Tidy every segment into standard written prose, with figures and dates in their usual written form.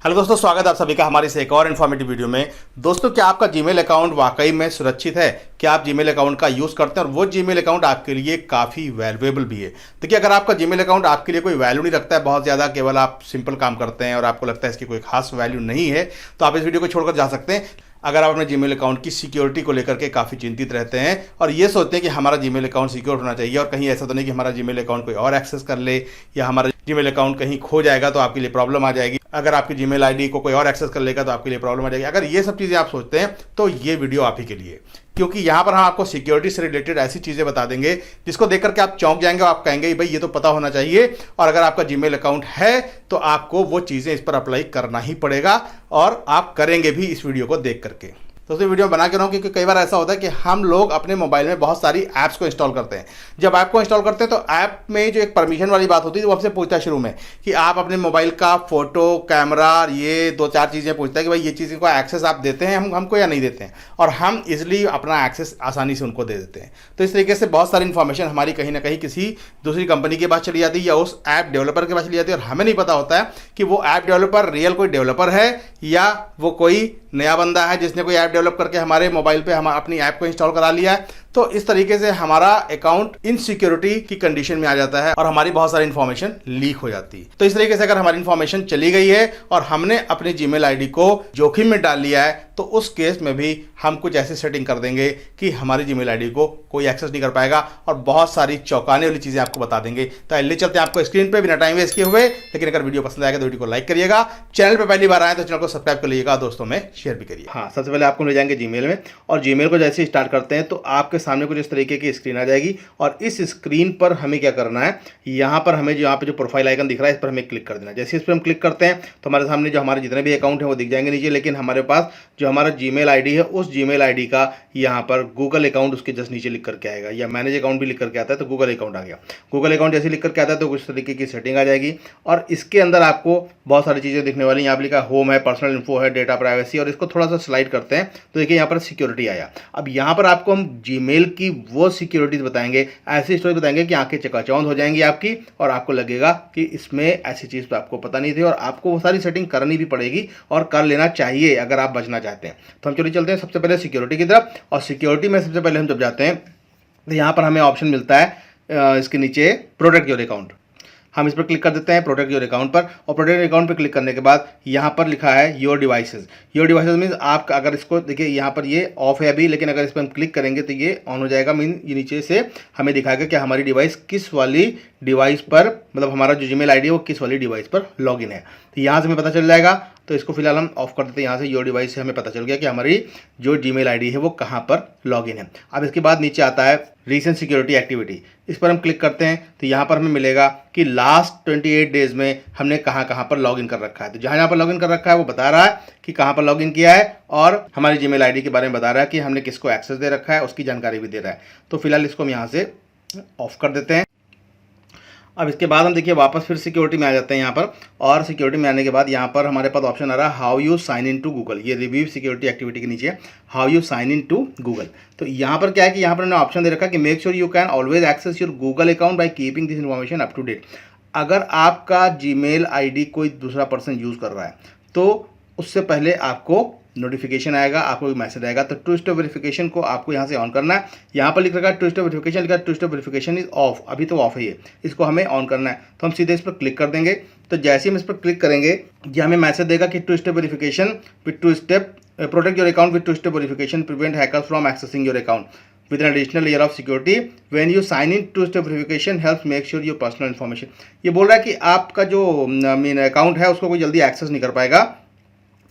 Hello दोस्तों, स्वागत है आप सभी का हमारी इस एक और इन्फॉर्मेटिव वीडियो में। दोस्तों, क्या आपका जीमेल अकाउंट वाकई में सुरक्षित है? क्या आप जीमेल अकाउंट का यूज़ करते हैं और वो जीमेल अकाउंट आपके लिए काफ़ी वैल्यूएबल भी है? देखिए, अगर आपका जीमेल अकाउंट आपके लिए कोई वैल्यू नहीं रखता है बहुत ज़्यादा, केवल आप सिंपल काम करते हैं और आपको लगता है इसकी कोई खास वैल्यू नहीं है, तो आप इस वीडियो को छोड़कर जा सकते हैं। अगर आप अपने जीमेल अकाउंट की सिक्योरिटी को लेकर के काफ़ी चिंतित रहते हैं और ये सोचते हैं कि हमारा जीमेल अकाउंट सिक्योर होना चाहिए और कहीं ऐसा तो नहीं कि हमारा जीमेल अकाउंट कोई और एक्सेस कर ले या हमारा जीमेल अकाउंट कहीं खो जाएगा तो आपके लिए प्रॉब्लम आ जाएगी, अगर आपकी जीमेल आईडी को कोई और एक्सेस कर लेगा तो आपके लिए प्रॉब्लम आ जाएगी। अगर ये सब चीज़ें आप सोचते हैं तो ये वीडियो आप ही के लिए, क्योंकि यहाँ पर हम आपको सिक्योरिटी से रिलेटेड ऐसी चीज़ें बता देंगे जिसको देख करके आप चौंक जाएंगे और आप कहेंगे भाई ये तो पता होना चाहिए, और अगर आपका जीमेल अकाउंट है तो आपको वो चीज़ें इस पर अप्लाई करना ही पड़ेगा और आप करेंगे भी इस वीडियो को देख करके। तो वीडियो बना के रहा हूँ क्योंकि कई बार ऐसा होता है कि हम लोग अपने मोबाइल में बहुत सारी ऐप्स को इंस्टॉल करते हैं। जब ऐप को इंस्टॉल करते हैं तो ऐप में जो एक परमिशन वाली बात होती है वो हमसे पूछता है शुरू में कि आप अपने मोबाइल का फोटो, कैमरा, ये दो चार चीज़ें पूछता है कि भाई ये चीज़ें को एक्सेस आप देते हैं हमको या नहीं देते हैं, और हम इजिली अपना एक्सेस आसानी से उनको दे देते हैं। तो इस तरीके से बहुत सारी इन्फॉर्मेशन हमारी कहीं ना कहीं किसी दूसरी कंपनी के पास चली जाती है या उस ऐप डेवलपर के पास चली जाती है और हमें नहीं पता होता है कि वो ऐप डेवलपर रियल कोई डेवलपर है या वो कोई नया बंदा है जिसने कोई ऐप डेवलप करके हमारे मोबाइल पे हम अपनी ऐप को इंस्टॉल करा लिया है। तो इस तरीके से हमारा अकाउंट इनसिक्योरिटी की कंडीशन में आ जाता है और हमारी बहुत सारी इन्फॉर्मेशन लीक हो जाती है। तो इस तरीके से अगर हमारी इन्फॉर्मेशन चली गई है और हमने अपनी जीमेल आईडी को जोखिम में डाल लिया है तो उस केस में भी हम कुछ ऐसी सेटिंग कर देंगे कि हमारी जीमेल आईडी को कोई एक्सेस नहीं कर पाएगा और बहुत सारी चौंकाने वाली चीजें आपको बता देंगे। तो ले चलते हैं आपको स्क्रीन पे बिना टाइम वेस्ट किए हुए। लेकिन अगर वीडियो पसंद आएगा तो वीडियो को लाइक करिएगा, चैनल पे पहली बार आए तो चैनल को सब्सक्राइब कर लीजिएगा, दोस्तों में शेयर भी करिए। हाँ, सबसे पहले आपको ले जाएंगे जीमेल में और जीमेल को जैसे स्टार्ट करते हैं तो आपके सामने कुछ इस तरीके की स्क्रीन आ जाएगी और इस स्क्रीन पर हमें क्या करना है, यहाँ पर हमें यहाँ पे जो प्रोफाइल आइकन दिख रहा है इस पर हमें क्लिक कर देना है। जैसे इस पर हम क्लिक करते हैं तो हमारे सामने जो हमारे जितने भी अकाउंट है वो दिख जाएंगे नीचे, लेकिन हमारे पास जो हमारा जीमेल आईडी है उस जीमेल आईडी का यहाँ पर गूगल अकाउंट उसके जस्ट नीचे लिख करके आएगा, या मैनेज अकाउंट भी लिख करके आता है तो गूगल अकाउंट आ गया। गूगल अकाउंट जैसे लिख करके आता है तो कुछ तरीके की सेटिंग आ जाएगी और इसके अंदर आपको बहुत सारी चीज़ें दिखने वाली। यहाँ पर लिखा होम है, पर्सनल इन्फो है, डेटा प्राइवेसी, और इसको थोड़ा सा स्लाइड करते हैं तो देखिए यहाँ पर सिक्योरिटी आया। अब यहाँ पर आपको हम जीमेल की वो सिक्योरिटीज बताएंगे, ऐसी स्टोरी बताएंगे कि आंखें चकाचौंध हो जाएंगी आपकी और आपको लगेगा कि इसमें ऐसी चीज़ तो आपको पता नहीं थी और आपको वो सारी सेटिंग करनी भी पड़ेगी और कर लेना चाहिए अगर आप बचना चाहते हैं। तो हम चलिए चलते हैं सबसे पहले सिक्योरिटी की तरफ, और सिक्योरिटी में सबसे पहले हम जब जाते हैं तो यहाँ पर हमें ऑप्शन मिलता है इसके नीचे प्रोटेक्ट योर अकाउंट। हम इस पर क्लिक कर देते हैं प्रोटेक्ट योर अकाउंट पर, और प्रोटेक्ट अकाउंट पर क्लिक करने के बाद यहाँ पर लिखा है your devices. Your devices means आप अगर इसको देखिए यहाँ पर ये ऑफ है अभी, लेकिन अगर इस पर हम क्लिक करेंगे तो ये ऑन हो जाएगा। मीन ये नीचे से हमें दिखाएगा कि हमारी डिवाइस किस वाली डिवाइस पर, मतलब हमारा जो जीमेल आईडी है वो किस वाली डिवाइस पर लॉगिन है। तो यहाँ से हमें पता चल जाएगा। तो इसको फिलहाल हम ऑफ कर देते हैं। यहाँ से योर डिवाइस से हमें पता चल गया कि हमारी जो जीमेल आईडी है वो कहाँ पर लॉगिन है। अब इसके बाद नीचे आता है रीसेंट सिक्योरिटी एक्टिविटी, इस पर हम क्लिक करते हैं तो यहाँ पर हमें मिलेगा कि लास्ट 28 डेज में हमने कहाँ कहाँ पर लॉगिन कर रखा है। तो जहाँ पर लॉगिन कर रखा है वो बता रहा है कि कहाँ पर लॉगिन किया है और हमारी जीमेल आईडी के बारे में बता रहा है कि हमने किसको एक्सेस दे रखा है, उसकी जानकारी भी दे रहा है। तो फिलहाल इसको हम यहाँ से ऑफ कर देते हैं। अब इसके बाद हम देखिए वापस फिर सिक्योरिटी में आ जाते हैं यहाँ पर, और सिक्योरिटी में आने के बाद यहाँ पर हमारे पास ऑप्शन आ रहा है how you sign in to Google. ये रिव्यू सिक्योरिटी एक्टिविटी के नीचे how you sign in to Google. तो यहाँ पर क्या है कि यहाँ पर हमने ऑप्शन दे रखा है कि make sure you can always access your Google account by keeping this information up to date. अगर आपका जीमेल आईडी कोई दूसरा पर्सन यूज़ कर रहा है तो उससे पहले आपको नोटिफिकेशन आएगा, आपको मैसेज आएगा। तो टू स्टेप वेरिफिकेशन को आपको यहाँ से ऑन करना है। यहाँ पर लिख रखा है टू स्टेप वेरिफिकेशन, लिखा है two step verification is off, अभी तो ऑफ है ये, इसको हमें ऑन करना है। तो हम सीधे इस पर क्लिक कर देंगे। तो जैसे हम इस पर क्लिक करेंगे ये हमें मैसेज देगा कि two step verification with two step protect your account with two step verification prevent hackers from accessing your account with an additional layer of security when you sign in two-step verification helps make sure your personal information। ये बोल रहा है कि आपका जो main account है उसको कोई जल्दी एक्सेस नहीं कर पाएगा।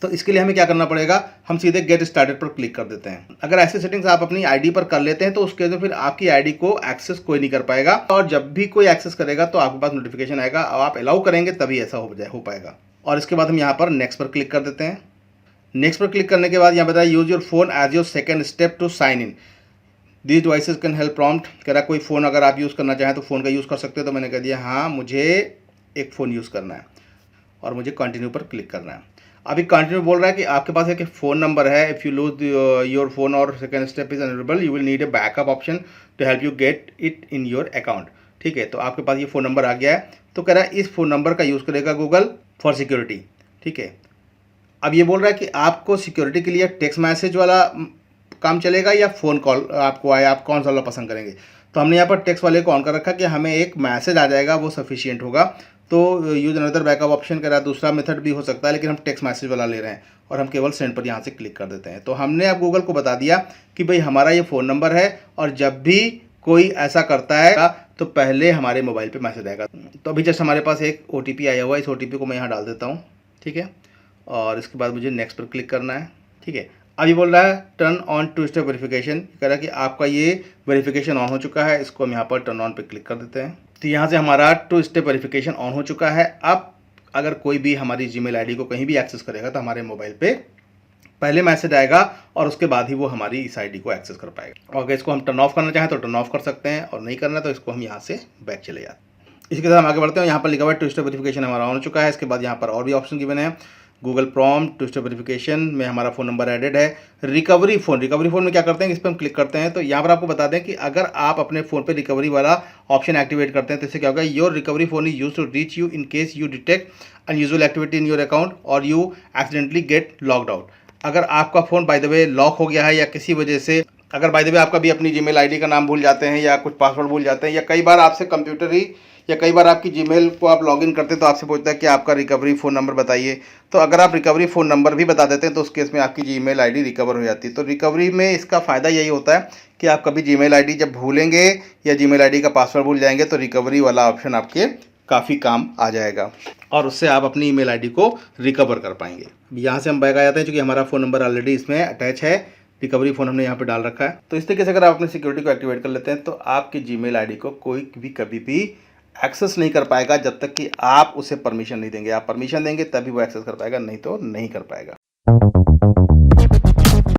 तो इसके लिए हमें क्या करना पड़ेगा, हम सीधे गेट स्टार्टेड पर क्लिक कर देते हैं। अगर ऐसे सेटिंग्स आप अपनी आईडी पर कर लेते हैं तो उसके अंदर फिर आपकी आईडी को एक्सेस कोई नहीं कर पाएगा, और जब भी कोई एक्सेस करेगा तो आपके पास नोटिफिकेशन आएगा और आप अलाउ करेंगे तभी ऐसा हो पाएगा। और इसके बाद हम यहाँ पर नेक्स्ट पर क्लिक कर देते हैं। नेक्स्ट पर क्लिक करने के बाद यहाँ बताया use your phone as your second step to sign in this devices can help prompt. कह रहा कोई फ़ोन अगर आप यूज़ करना चाहें तो फ़ोन का यूज़ कर सकते हो। तो मैंने कह दिया हाँ मुझे एक फ़ोन यूज़ करना है और मुझे कंटिन्यू पर क्लिक करना है। अभी कंटिन्यू बोल रहा है कि आपके पास एक फ़ोन नंबर है, if you lose your phone or second step is unavailable you will need a backup option to help you get it in your account. ठीक है, तो आपके पास ये फ़ोन नंबर आ गया है। तो कह रहा है इस फ़ोन नंबर का यूज़ करेगा गूगल फॉर सिक्योरिटी। ठीक है, अब ये बोल रहा है कि आपको सिक्योरिटी के लिए टेक्स्ट मैसेज वाला काम चलेगा या फ़ोन कॉल आपको आए, आप कौन सा वाला पसंद करेंगे। तो हमने यहाँ पर टेक्स्ट वाले को ऑन कर रखा कि हमें एक मैसेज आ जाएगा वो सफिशिएंट होगा। तो यूज़ अनदर बैकअप ऑप्शन कह रहा है, दूसरा मेथड भी हो सकता है, लेकिन हम टेक्स्ट मैसेज वाला ले रहे हैं और हम केवल सेंड पर यहाँ से क्लिक कर देते हैं। तो हमने अब गूगल को बता दिया कि भाई हमारा ये फ़ोन नंबर है और जब भी कोई ऐसा करता है तो पहले हमारे मोबाइल पे मैसेज आएगा। तो अभी जस्ट हमारे पास एक OTP आया हुआ है, इस OTP को मैं यहाँ डाल देता हूँ, ठीक है। और इसके बाद मुझे नेक्स्ट पर क्लिक करना है, ठीक है। अब ये बोल रहा है turn on two step verification, कह रहा है कि आपका ये वेरिफिकेशन ऑन हो चुका है। इसको हम यहाँ पर टर्न ऑन पे क्लिक कर देते हैं। तो यहाँ से हमारा टू स्टेप वेरिफिकेशन ऑन हो चुका है। अब अगर कोई भी हमारी जीमेल आईडी को कहीं भी एक्सेस करेगा तो हमारे मोबाइल पे पहले मैसेज आएगा और उसके बाद ही वो हमारी इस आईडी को एक्सेस कर पाएगा। और अगर इसको हम टर्न ऑफ करना चाहें तो टर्न ऑफ कर सकते हैं, और नहीं करना तो इसको हम यहाँ से बैक चले जाते हैं। इसके साथ हम आगे बढ़ते हैं। यहाँ पर लिखा हुआ है टू स्टेप वेरिफिकेशन हमारा ऑन हो चुका है। इसके बाद यहाँ पर और भी ऑप्शन गिवन है। Google prompt, two step verification में हमारा फ़ोन नंबर एडेड है। रिकवरी फ़ोन में क्या करते हैं, इस पर हम क्लिक करते हैं तो यहाँ पर आपको बता दें कि अगर आप अपने फ़ोन पे रिकवरी वाला ऑप्शन एक्टिवेट करते हैं तो इससे क्या होगा, your recovery phone is use to reach you in case you detect unusual activity in your account or you accidentally get logged out. अगर आपका phone by the way lock हो गया है या किसी वजह से, अगर बाय द वे आपका भी अपनी जीमेल आईडी का नाम भूल जाते हैं या कुछ पासवर्ड भूल जाते हैं, या कई बार आपसे कंप्यूटर ही या कई बार आपकी जीमेल को आप लॉगिन करते हैं तो आपसे पूछता है कि आपका रिकवरी फ़ोन नंबर बताइए। तो अगर आप रिकवरी फ़ोन नंबर भी बता देते हैं तो उस केस में आपकी जीमेल आईडी रिकवर हो जाती है। तो रिकवरी में इसका फ़ायदा यही होता है कि आप कभी जीमेल आईडी जब भूलेंगे या जीमेल आईडी का पासवर्ड भूल जाएंगे तो रिकवरी वाला ऑप्शन आपके काफ़ी काम आ जाएगा और उससे आप अपनी ईमेल आईडी को रिकवर कर पाएंगे। यहाँ से हम बैक आ जाते हैं, क्योंकि हमारा फ़ोन नंबर ऑलरेडी इसमें अटैच है, रिकवरी फ़ोन हमने यहाँ पे डाल रखा है। तो इस तरीके से अगर आप अपनी सिक्योरिटी को एक्टिवेट कर लेते हैं तो आपकी जीमेल आईडी को कोई भी कभी भी एक्सेस नहीं कर पाएगा जब तक कि आप उसे परमिशन नहीं देंगे। आप परमिशन देंगे तभी वो एक्सेस कर पाएगा, नहीं तो नहीं कर पाएगा।